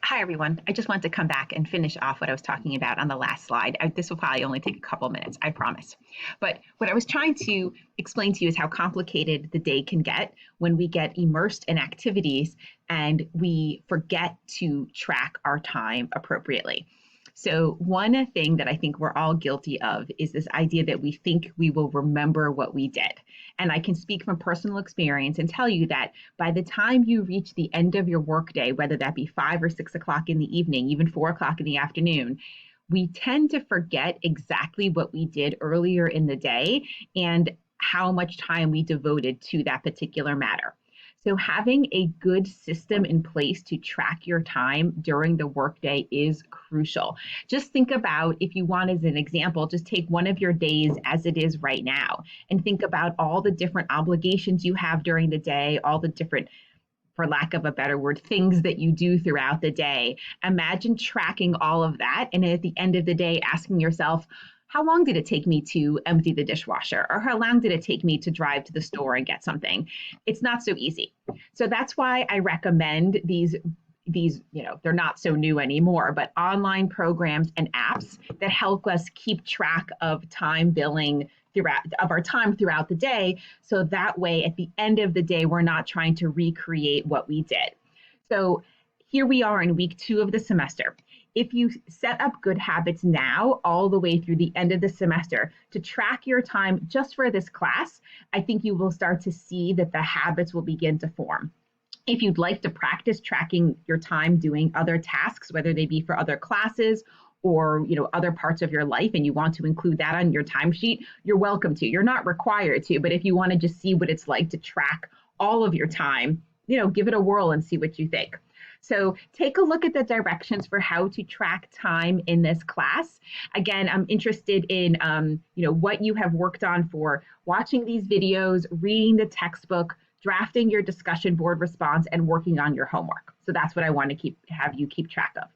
Hi, everyone. I just wanted to come back and finish off what I was talking about on the last slide. This will probably only take a couple minutes, I promise. But what I was trying to explain to you is how complicated the day can get when we get immersed in activities and we forget to track our time appropriately. So one thing that I think we're all guilty of is this idea that we think we will remember what we did. And I can speak from personal experience and tell you that by the time you reach the end of your workday, whether that be 5 or 6 o'clock in the evening, even 4 o'clock in the afternoon, we tend to forget exactly what we did earlier in the day and how much time we devoted to that particular matter. So having a good system in place to track your time during the workday is crucial. Just think about, if you want as an example, just take one of your days as it is right now and think about all the different obligations you have during the day, all the different, for lack of a better word, things that you do throughout the day. Imagine tracking all of that and at the end of the day asking yourself, how long did it take me to empty the dishwasher? Or how long did it take me to drive to the store and get something? It's not so easy. So that's why I recommend these, they're not so new anymore, but online programs and apps that help us keep track of time billing of our time throughout the day. So that way, at the end of the day, we're not trying to recreate what we did. So here we are in week 2 of the semester. If you set up good habits now, all the way through the end of the semester, to track your time just for this class, I think you will start to see that the habits will begin to form. If you'd like to practice tracking your time doing other tasks, whether they be for other classes or other parts of your life, and you want to include that on your timesheet, you're welcome to. You're not required to, but if you want to just see what it's like to track all of your time, give it a whirl and see what you think. So take a look at the directions for how to track time in this class. Again, I'm interested in what you have worked on for watching these videos, reading the textbook, drafting your discussion board response, and working on your homework. So that's what I want to have you keep track of.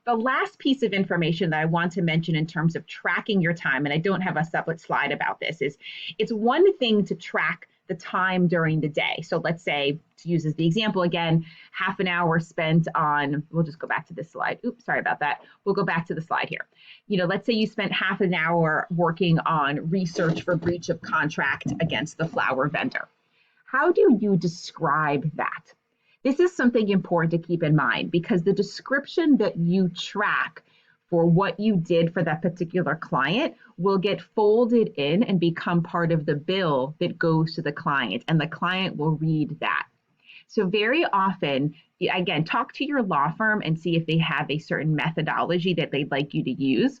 The last piece of information that I want to mention in terms of tracking your time, and I don't have a separate slide about this, is it's one thing to track the time during the day. So let's say, to use as the example again, half an hour spent on, we'll just go back to this slide. Oops, sorry about that. We'll go back to the slide here. Let's say you spent half an hour working on research for breach of contract against the flour vendor. How do you describe that? This is something important to keep in mind because the description that you track for what you did for that particular client will get folded in and become part of the bill that goes to the client, and the client will read that. So very often, again, talk to your law firm and see if they have a certain methodology that they'd like you to use.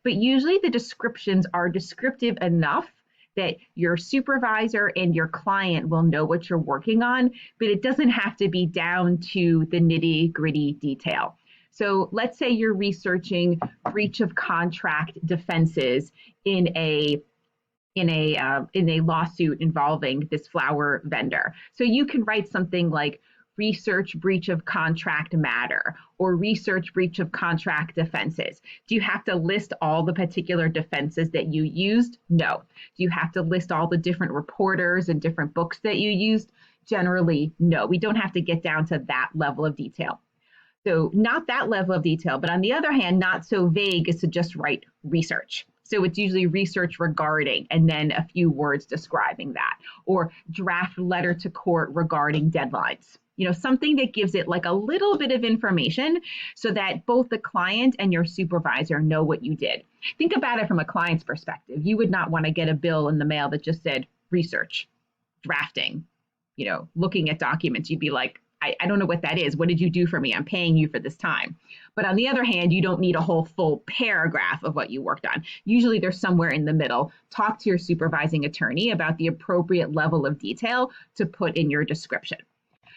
But usually the descriptions are descriptive enough that your supervisor and your client will know what you're working on, but it doesn't have to be down to the nitty-gritty detail. So let's say you're researching breach of contract defenses in a lawsuit involving this flour vendor. So you can write something like research breach of contract matter or research breach of contract defenses. Do you have to list all the particular defenses that you used? No. Do you have to list all the different reporters and different books that you used? Generally, no. We don't have to get down to that level of detail. So not that level of detail, but on the other hand, not so vague as to just write research. So it's usually research regarding and then a few words describing that, or draft letter to court regarding deadlines. Something that gives it like a little bit of information so that both the client and your supervisor know what you did. Think about it from a client's perspective. You would not want to get a bill in the mail that just said research, drafting, looking at documents. You'd be like, I don't know what that is. What did you do for me? I'm paying you for this time. But on the other hand, you don't need a whole full paragraph of what you worked on. Usually there's somewhere in the middle. Talk to your supervising attorney about the appropriate level of detail to put in your description.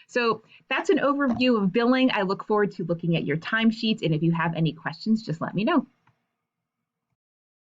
So that's an overview of billing. I look forward to looking at your timesheets. And if you have any questions, just let me know.